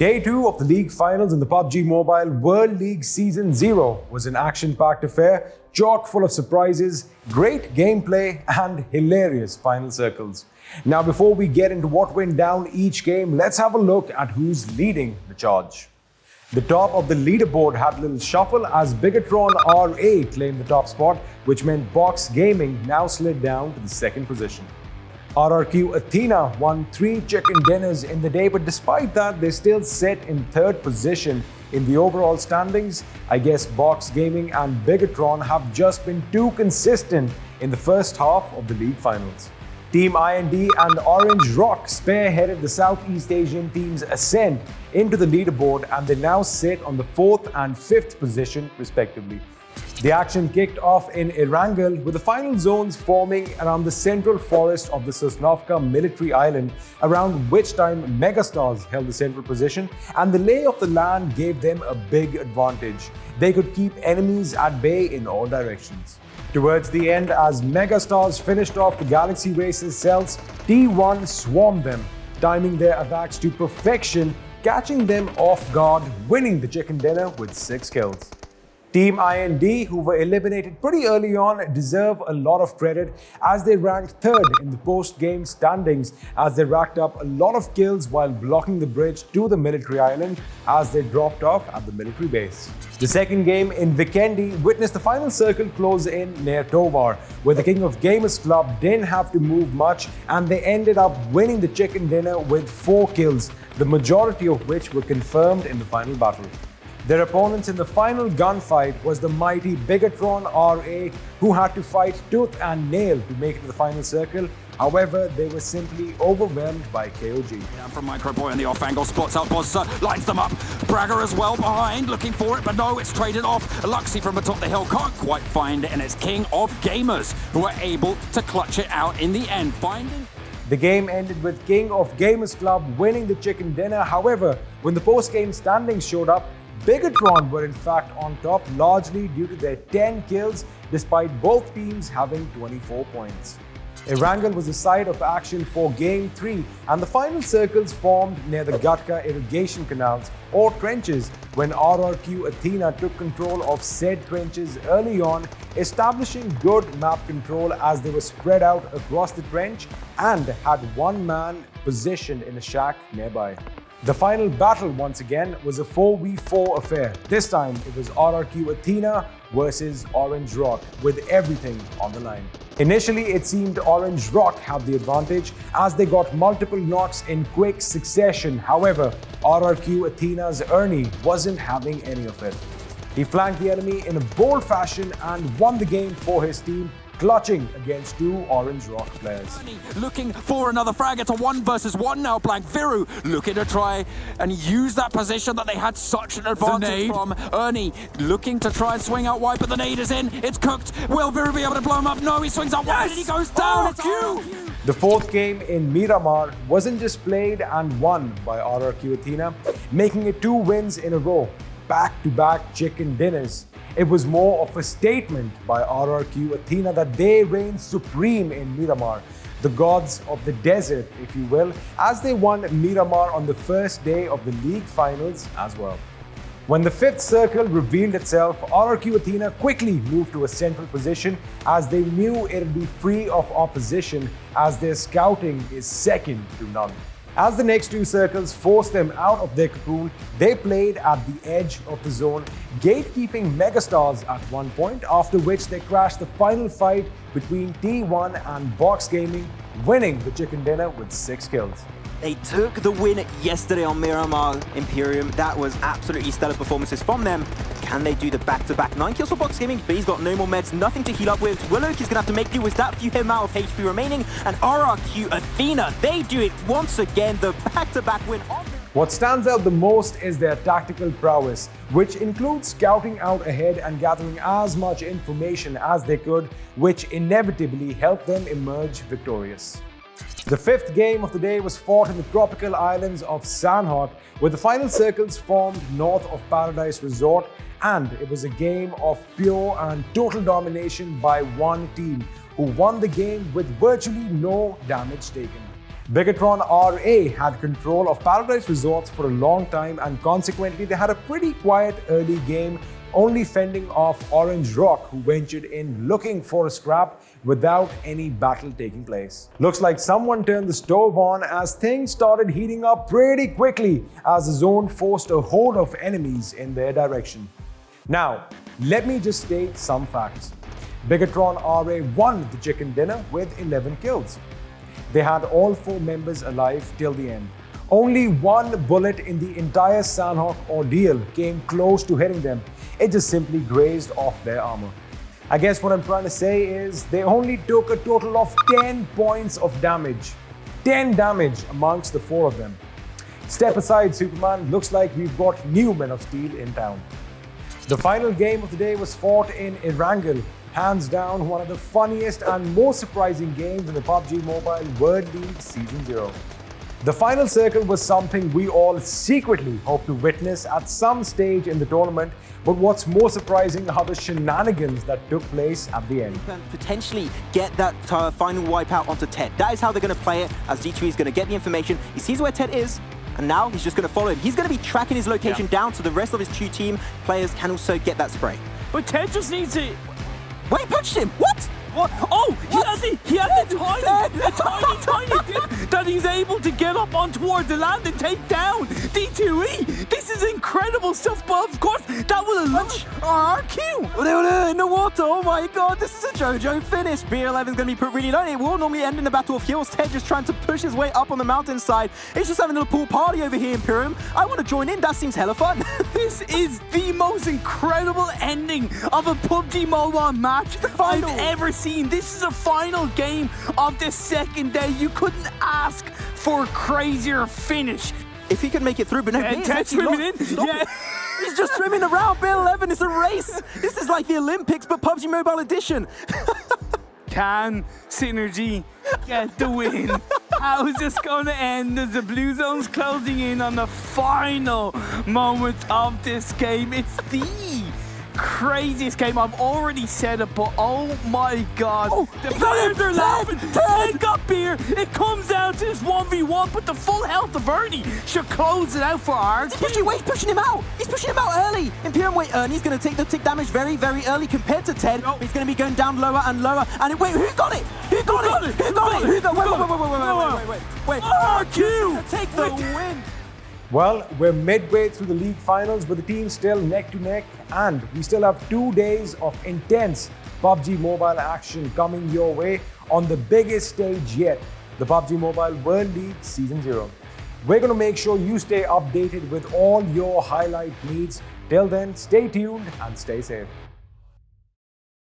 Day 2 of the league finals in the PUBG Mobile World League Season 0 was an action-packed affair, chock full of surprises, great gameplay and hilarious final circles. Now before we get into what went down each game, let's have a look at who's leading the charge. The top of the leaderboard had a little shuffle as Bigotron RA claimed the top spot, which meant Box Gaming now slid down to the second position. RQR Athena won 3 chicken dinners in the day, but despite that, they still sit in third position in the overall standings. I guess Box Gaming and Bigotron have just been too consistent in the first half of the league finals. Team IND and Orange Rock spearheaded the Southeast Asian team's ascent into the leaderboard, and they now sit on the 4th and 5th position respectively. The action kicked off in Erangel, with the final zones forming around the central forest of the Sosnovka military island, around which time Megastars held the central position, and the lay of the land gave them a big advantage. They could keep enemies at bay in all directions. Towards the end, as Megastars finished off the Galaxy Race's cells, T1 swarmed them, timing their attacks to perfection, catching them off guard, winning the chicken dinner with 6 kills. Team IND, who were eliminated pretty early on, deserve a lot of credit as they ranked 3rd in the post-game standings as they racked up a lot of kills while blocking the bridge to the military island as they dropped off at the military base. The second game in Vikendi witnessed the final circle close in near Tovar, where the King of Gamers Club didn't have to move much and they ended up winning the chicken dinner with 4 kills, the majority of which were confirmed in the final battle. Their opponents in the final gunfight was the mighty Bigotron RA, who had to fight tooth and nail to make it to the final circle. However, they were simply overwhelmed by KOG. Down from Microboy on the off-angle, spots out Bossa, lines them up. Bragger as well behind, looking for it, but no, it's traded off. Luxy from atop the hill can't quite find it, and it's King of Gamers who are able to clutch it out in the end. The game ended with King of Gamers Club winning the chicken dinner. However, when the post-game standings showed up, Bigotron were in fact on top, largely due to their 10 kills despite both teams having 24 points. Erangel was the site of action for Game 3, and the final circles formed near the Gatka irrigation canals or trenches when RQR Athena took control of said trenches early on, establishing good map control as they were spread out across the trench and had one man positioned in a shack nearby. The final battle once again was a 4v4 affair. This time it was RQR Athena versus Orange Rock, with everything on the line. Initially it seemed Orange Rock had the advantage as they got multiple knocks in quick succession. However, RQR Athena's Ernie wasn't having any of it. He flanked the enemy in a bold fashion and won the game for his team, clutching against 2 Orange Rock players. Looking for another frag. It's a 1 versus 1 now. Blank Viru looking to try and use that position that they had such an advantage from. Ernie looking to try and swing out wide, but the nade is in. It's cooked. Will Viru be able to blow him up? No, he swings out wide and he goes down. It's Q. The 4th game in Miramar wasn't just played and won by RQR Athena, making it 2 wins in a row, back-to-back chicken dinners. It was more of a statement by RQR Athena that they reign supreme in Miramar, the gods of the desert, if you will, as they won Miramar on the first day of the league finals as well. When the 5th circle revealed itself, RQR Athena quickly moved to a central position as they knew it would be free of opposition as their scouting is second to none. As the next 2 circles forced them out of their cocoon, they played at the edge of the zone, gatekeeping Megastars at one point, after which they crashed the final fight between T1 and Box Gaming, winning the chicken dinner with 6 kills. They took the win yesterday on Miramar Imperium. That was absolutely stellar performances from them. Can they do the back-to-back 9 kills for Box Gaming? But he's got no more meds, nothing to heal up with. Willoak is going to have to make do with that few amount of HP remaining. And RQR Athena, they do it once again, the back-to-back win. What stands out the most is their tactical prowess, which includes scouting out ahead and gathering as much information as they could, which inevitably helped them emerge victorious. The 5th game of the day was fought in the tropical islands of Sanhok, where the final circles formed north of Paradise Resort, and it was a game of pure and total domination by one team, who won the game with virtually no damage taken. Bigotron RA had control of Paradise Resorts for a long time, and consequently they had a pretty quiet early game, only fending off Orange Rock, who ventured in looking for a scrap without any battle taking place. Looks like someone turned the stove on as things started heating up pretty quickly as the zone forced a horde of enemies in their direction. Now, let me just state some facts. Bigotron RA won the chicken dinner with 11 kills. They had all 4 members alive till the end. Only one bullet in the entire Sandhawk ordeal came close to hitting them. It just simply grazed off their armor. I guess what I'm trying to say is they only took a total of 10 points of damage. 10 damage amongst the 4 of them. Step aside, Superman. Looks like we've got new Men of Steel in town. The final game of the day was fought in Erangel. Hands down, one of the funniest and most surprising games in the PUBG Mobile World League Season 0. The final circle was something we all secretly hoped to witness at some stage in the tournament, but what's more surprising are the shenanigans that took place at the end. And potentially get that final wipeout onto Ted. That is how they're going to play it, as D2E is going to get the information. He sees where Ted is, and now he's just going to follow him. He's going to be tracking his location down so the rest of his 2 team players can also get that spray. But Ted just needs to... Wait, he punched him! What? What? Oh, he had the tiny that he's able to get up on towards the land and take down D2E. This is incredible stuff, but of course, that will launch RQ. In the water, oh my god, this is a JoJo finish. BR11 is going to be put really low. It will normally end in the Battle of Heels. Ted just trying to push his way up on the mountainside. He's just having a little pool party over here in Imperium. I want to join in, that seems hella fun. This is the most incredible ending of a PUBG Mobile match I've ever seen. This is a final game of the second day. You couldn't ask for a crazier finish. If he can make it through, but no, Ted's swimming in. Yeah. He's just swimming around. BR11 is a race. This is like the Olympics, but PUBG Mobile Edition. Can Synergy get the win? How is this going to end as the Blue Zone's closing in on the final moment of this game? It's the craziest game. I've already said it, but oh my god. Oh, the players are laughing. Ted got beer. It comes down to this 1v1, but the full health of Ernie should close it out for RQ. He's pushing him out. He's pushing him out early. Imperium, wait, Ernie's going to take the tick damage very, very early compared to Ted. Oh. He's going to be going down lower and lower. And wait, who got it? Who got it? Wait. RQ! Take the win. Well, we're midway through the league finals, but the team's still neck to neck, and we still have 2 days of intense PUBG Mobile action coming your way on the biggest stage yet, the PUBG Mobile World League Season 0. We're going to make sure you stay updated with all your highlight needs. Till then, stay tuned and stay safe.